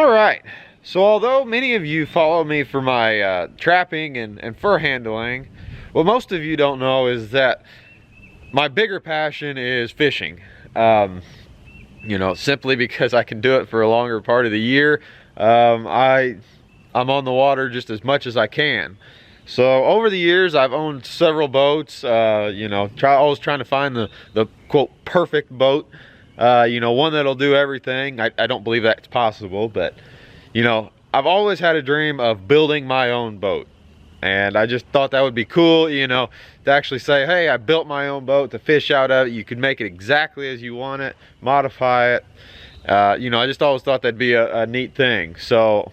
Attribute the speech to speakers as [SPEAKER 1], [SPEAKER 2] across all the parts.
[SPEAKER 1] All right, so although many of you follow me for my trapping and fur handling, what most of you don't know is that my bigger passion is fishing. You know, simply because I can do it for a longer part of the year. I'm on the water just as much as I can. So over the years, I've owned several boats, you know, always trying to find the quote perfect boat. You know, one that'll do everything. I don't believe that's possible, but you know, I've always had a dream of building my own boat. And I just thought that would be cool, you know, to actually say, hey, I built my own boat to fish out of it. You can make it exactly as you want it, modify it. You know, I just always thought that'd be a neat thing. So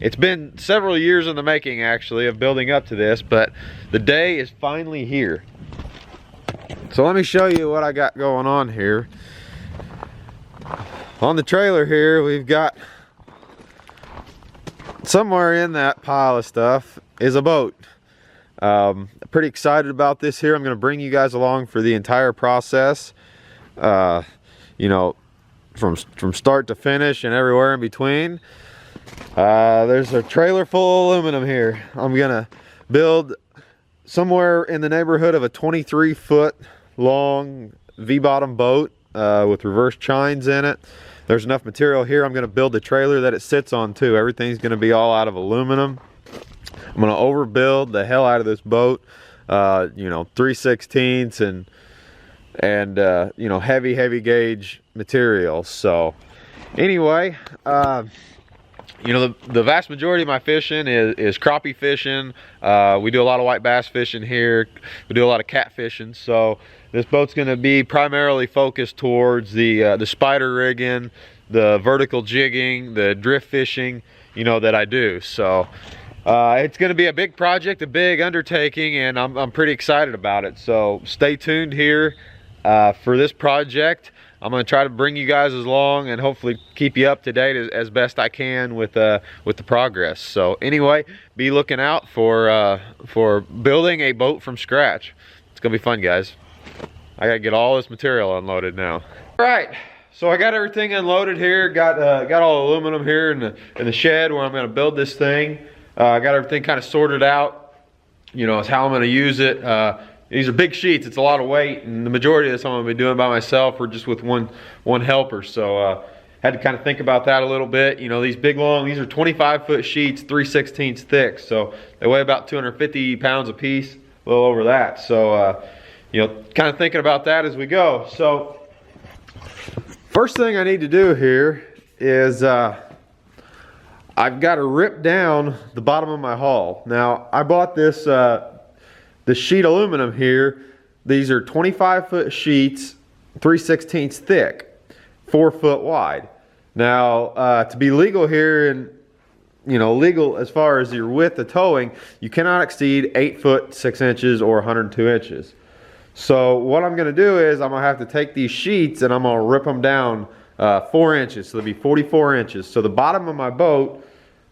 [SPEAKER 1] it's been several years in the making, actually, of building up to this, but the day is finally here. So let me show you what I got going on here. On the trailer here, we've got, somewhere in that pile of stuff is a boat. Pretty excited about this here. I'm going to bring you guys along for the entire process. You know, from start to finish and everywhere in between. There's a trailer full of aluminum here. I'm gonna build somewhere in the neighborhood of a 23-foot long V-bottom boat with reverse chines in it. There's enough material here. I'm gonna build the trailer that it sits on too. Everything's gonna be all out of aluminum. I'm gonna overbuild the hell out of this boat. You know, 3/16 and you know, heavy gauge material. So anyway, you know, the vast majority of my fishing is crappie fishing. We do a lot of white bass fishing here. We do a lot of cat fishing. So this boat's going to be primarily focused towards the spider rigging, the vertical jigging, the drift fishing, you know, that I do. So it's going to be a big project, a big undertaking, and I'm pretty excited about it. So stay tuned here for this project. I'm going to try to bring you guys along and hopefully keep you up to date as best I can with the progress. So anyway, be looking out for building a boat from scratch. It's going to be fun, guys. I got to get all this material unloaded now. All right, so I got everything unloaded here. Got all aluminum here in the shed where I'm going to build this thing. I got everything kind of sorted out. You know, it's how I'm going to use it. These are big sheets, it's a lot of weight, and the majority of this I'm going to be doing by myself or just with one helper. So had to kind of think about that a little bit. You know, these big long, these are 25-foot sheets, 3/16 thick, so they weigh about 250 pounds a piece, a little over that. So you know, kind of thinking about that as we go. So first thing I need to do here is I've got to rip down the bottom of my hull. Now I bought this the sheet aluminum here. These are 25-foot sheets, 3/16 thick, 4 foot wide. Now, to be legal here, and you know, legal as far as your width of towing, you cannot exceed 8 foot 6 inches or 102 inches. So what I'm going to do is I'm going to have to take these sheets and I'm going to rip them down 4 inches. So they'll be 44 inches. So the bottom of my boat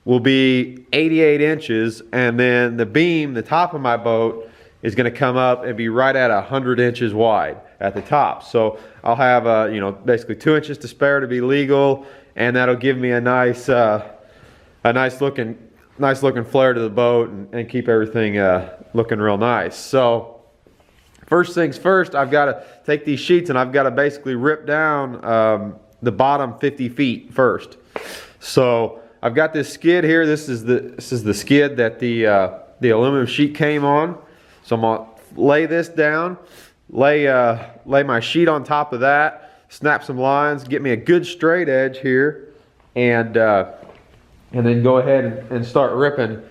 [SPEAKER 1] will be 88 inches, and then the beam, the top of my boat, is going to come up and be right at 100 inches wide at the top. So I'll have you know, basically 2 inches to spare to be legal, and that'll give me a nice looking flare to the boat and keep everything looking real nice. So first things first, I've got to take these sheets and I've got to basically rip down the bottom 50 feet first. So I've got this skid here. This is the skid that the aluminum sheet came on. So I'm gonna lay this down, lay my sheet on top of that, snap some lines, get me a good straight edge here, and then go ahead and start ripping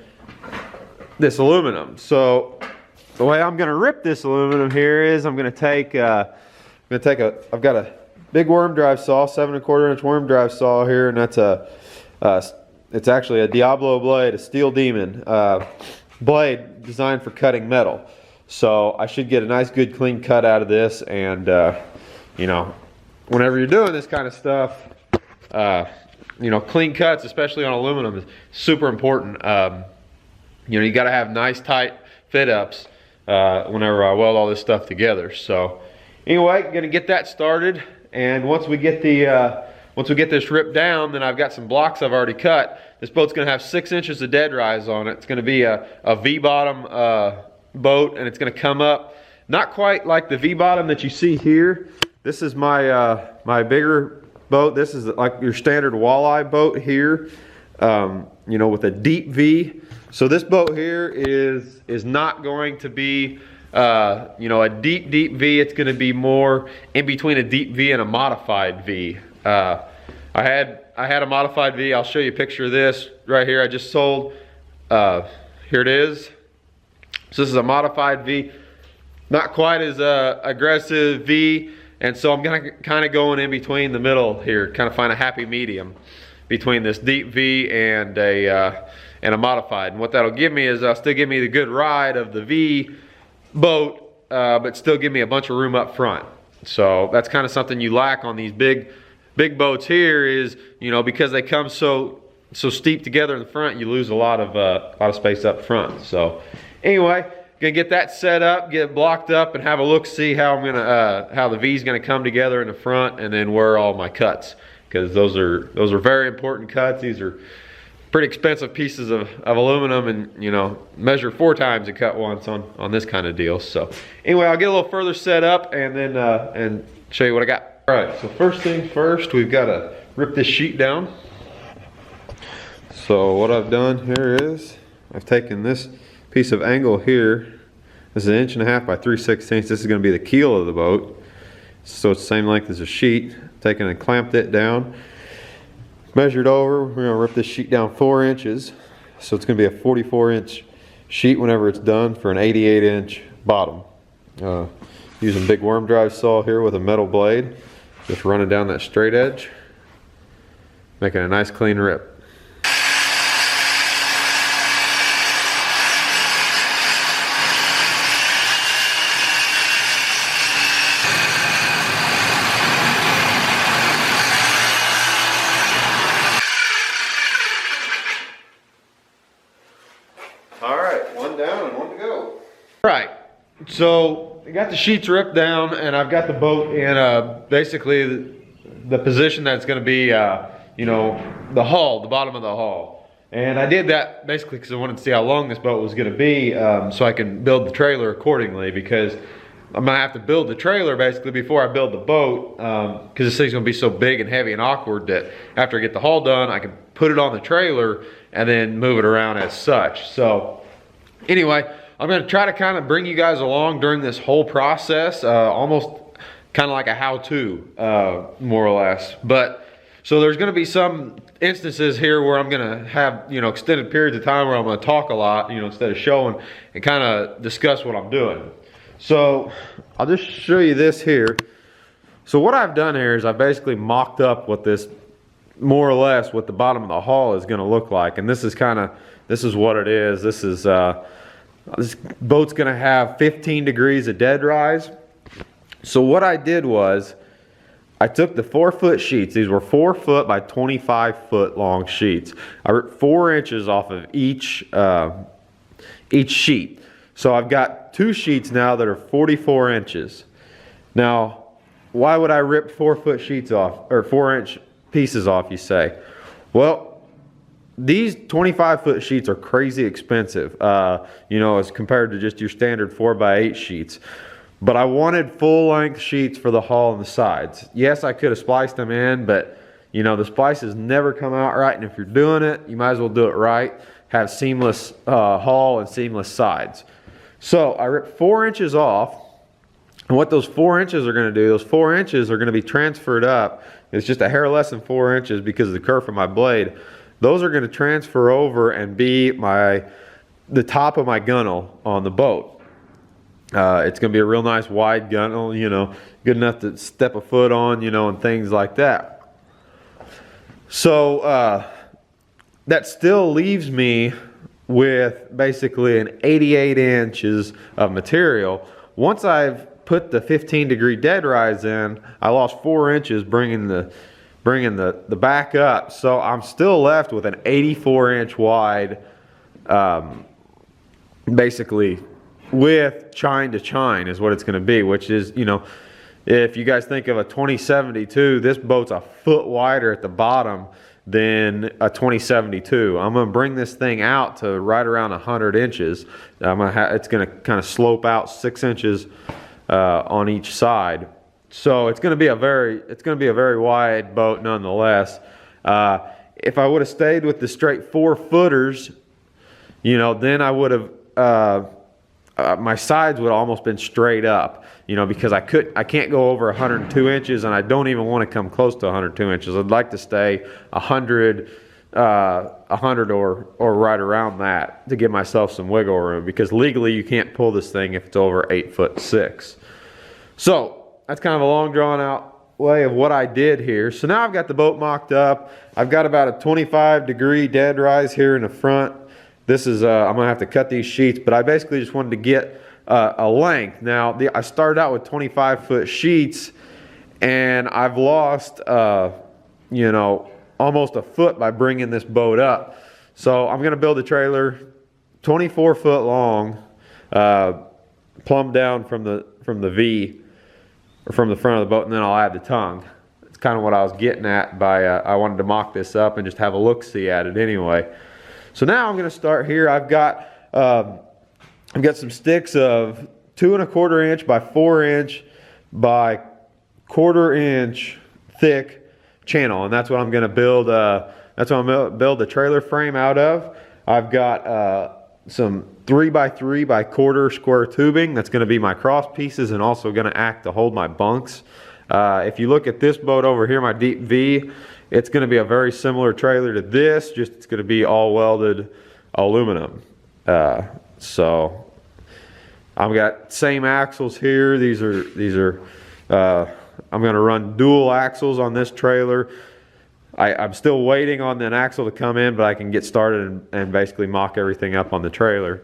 [SPEAKER 1] this aluminum. So the way I'm gonna rip this aluminum here is I'm gonna take I've got a big worm drive saw, 7 1/4 inch worm drive saw here, and that's it's actually a Diablo blade, a Steel Demon blade designed for cutting metal. So I should get a nice good clean cut out of this, and you know, whenever you're doing this kind of stuff, you know, clean cuts, especially on aluminum, is super important. You know, you got to have nice tight fit ups whenever I weld all this stuff together. So anyway, gonna get that started, and once we get the once we get this ripped down, then I've got some blocks I've already cut. This boat's gonna have 6 inches of dead rise on it. It's gonna be a V-bottom boat, and it's gonna come up not quite like the V-bottom that you see here. This is my my bigger boat. This is like your standard walleye boat here, you know, with a deep V. So this boat here is not going to be you know, a deep V. It's going to be more in between a deep V and a modified V. I had a modified V. I'll show you a picture of this right here. I just sold. Here it is. So this is a modified V, not quite as aggressive V, and so I'm gonna kind of going in between the middle here, kind of find a happy medium between this deep V and a modified. And what that'll give me is still give me the good ride of the V boat, but still give me a bunch of room up front. So that's kind of something you lack on these big boats here is, you know, because they come so steep together in the front, you lose a lot of space up front. So anyway, gonna get that set up, get it blocked up, and have a look, see how I'm gonna how the V's gonna come together in the front, and then where all my cuts, because those are very important cuts. These are pretty expensive pieces of aluminum, and you know, measure 4 times and cut once on this kind of deal. So anyway, I'll get a little further set up and then and show you what I got. All right, so first things first, we've got to rip this sheet down. So what I've done here is I've taken this piece of angle here. This is 1.5 inches by 3/16. This is going to be the keel of the boat, so it's the same length as a sheet. Taken and clamped it down, measured over. We're going to rip this sheet down 4 inches, so it's going to be a 44-inch sheet whenever it's done for an 88-inch bottom. Using big worm drive saw here with a metal blade, just running down that straight edge, making a nice clean rip. All right, one down and one to go. All right, so I got the sheets ripped down, and I've got the boat in basically the position that's going to be, you know, the hull, the bottom of the hull. And I did that basically because I wanted to see how long this boat was going to be, so I can build the trailer accordingly, because I'm going to have to build the trailer basically before I build the boat, because this thing's going to be so big and heavy and awkward that after I get the hull done, I can put it on the trailer and then move it around as such. So anyway, I'm going to try to kind of bring you guys along during this whole process, almost kind of like a how-to, more or less. But so there's going to be some instances here where I'm going to have, you know, extended periods of time where I'm going to talk a lot, you know, instead of showing, and kind of discuss what I'm doing. So I'll just show you this here. So what I've done here is I've basically mocked up what this, more or less what the bottom of the hull is going to look like, and this is what it is. This is this boat's going to have 15 degrees of dead rise. So what I did was I took the 4-foot sheets. These were 4 foot by 25 foot long sheets. I ripped 4 inches off of each sheet. So I've got 2 sheets now that are 44 inches. Now, why would I rip 4-foot sheets off, or 4-inch pieces off, you say? Well, these 25-foot sheets are crazy expensive, you know, as compared to just your standard 4x8 sheets. But I wanted full-length sheets for the hull and the sides. Yes, I could have spliced them in, but you know, the splices never come out right, and if you're doing it, you might as well do it right. Have seamless hull and seamless sides. So I ripped 4 inches off, and what those 4 inches are going to do, those 4 inches are going to be transferred up. It's just a hair less than 4 inches because of the curve of my blade. Those are going to transfer over and be the top of my gunnel on the boat. It's going to be a real nice wide gunnel, you know, good enough to step a foot on, you know, and things like that. So that still leaves me with basically an 88 inches of material. Once I've put the 15-degree dead rise in, I lost 4 inches bringing the back up, so I'm still left with an 84-inch wide, basically with chine to chine is what it's going to be, which is, you know, if you guys think of a 2072, this boat's a foot wider at the bottom than a 2072. I'm gonna bring this thing out to right around 100 inches. It's gonna kind of slope out 6 inches on each side. So it's gonna be a very wide boat nonetheless. If I would have stayed with the straight 4-footers, you know, then I would have my sides would have almost been straight up, you know, because I can't go over 102 inches, and I don't even want to come close to 102 inches. I'd like to stay 100 or right around that to give myself some wiggle room, because legally you can't pull this thing if it's over 8'6". So that's kind of a long drawn out way of what I did here. So now I've got the boat mocked up. I've got about a 25-degree dead rise here in the front. This is, I'm gonna have to cut these sheets, but I basically just wanted to get a length. Now, I started out with 25-foot sheets, and I've lost, you know, almost a foot by bringing this boat up. So I'm gonna build a trailer 24 foot long, plumb down from the V, or from the front of the boat, and then I'll add the tongue. It's kind of what I was getting at by, I wanted to mock this up and just have a look-see at it anyway. So now I'm going to start here. I've got some sticks of 2 1/4 inch by 4 inch by 1/4 inch thick channel, and that's what I'm going to build. That's what I'm going to build the trailer frame out of. I've got some 3 by 3 by 1/4 square tubing. That's going to be my cross pieces and also going to act to hold my bunks. If you look at this boat over here, my Deep V, it's going to be a very similar trailer to this, just it's going to be all welded aluminum. So I've got same axles here. These are I'm going to run dual axles on this trailer. I'm still waiting on an axle to come in, but I can get started and basically mock everything up on the trailer.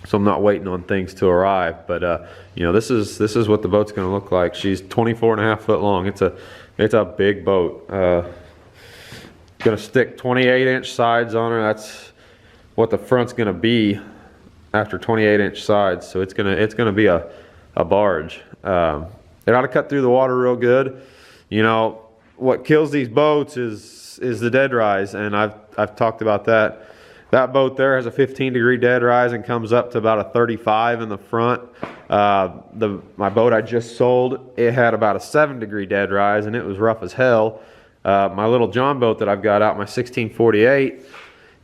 [SPEAKER 1] So I'm not waiting on things to arrive. But you know, this is what the boat's going to look like. She's 24.5 foot long. It's a big boat. Going to stick 28-inch sides on her. That's what the front's going to be after 28-inch sides. So it's going to be a barge. It ought to cut through the water real good. You know, what kills these boats is the dead rise, and I've talked about that. That boat there has a 15-degree dead rise and comes up to about a 35 in the front. My boat I just sold, it had about a 7-degree dead rise, and it was rough as hell. My little John boat that I've got out, my 1648,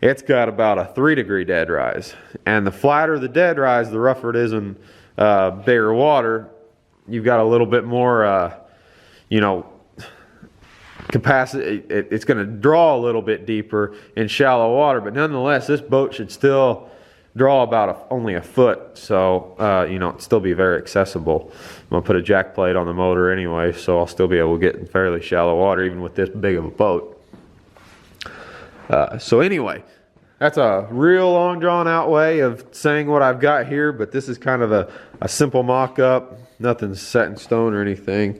[SPEAKER 1] it's got about a 3-degree dead rise. And the flatter the dead rise, the rougher it is in bigger water. You've got a little bit more, you know, capacity. It's going to draw a little bit deeper in shallow water, but nonetheless this boat should still draw about only a foot, so you know, it'll still be very accessible. I'm going to put a jack plate on the motor anyway, so I'll still be able to get in fairly shallow water even with this big of a boat. So anyway, that's a real long drawn out way of saying what I've got here, but this is kind of a simple mock-up. Nothing's set in stone or anything.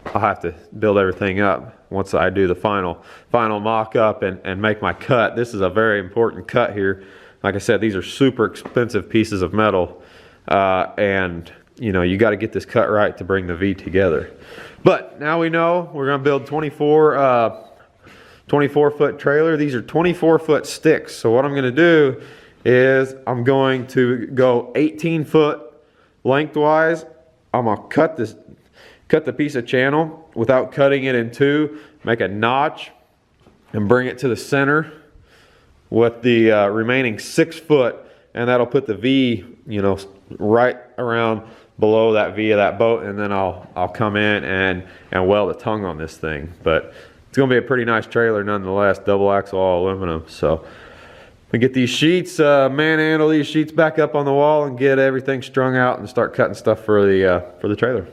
[SPEAKER 1] I'll have to build everything up once I do the final mock-up and make my cut. This is a very important cut here. Like I said, these are super expensive pieces of metal, and you know, you got to get this cut right to bring the V together. But now we know we're going to build 24-foot trailer. These are 24-foot sticks. So what I'm going to do is I'm going to go 18-foot lengthwise. I'm going to cut the piece of channel without cutting it in two, make a notch and bring it to the center with the remaining 6 foot, and that'll put the V, you know, right around below that V of that boat, and then I'll come in and weld a tongue on this thing. But it's gonna be a pretty nice trailer nonetheless, double axle all aluminum. So we get these sheets, manhandle these sheets back up on the wall and get everything strung out and start cutting stuff for the trailer.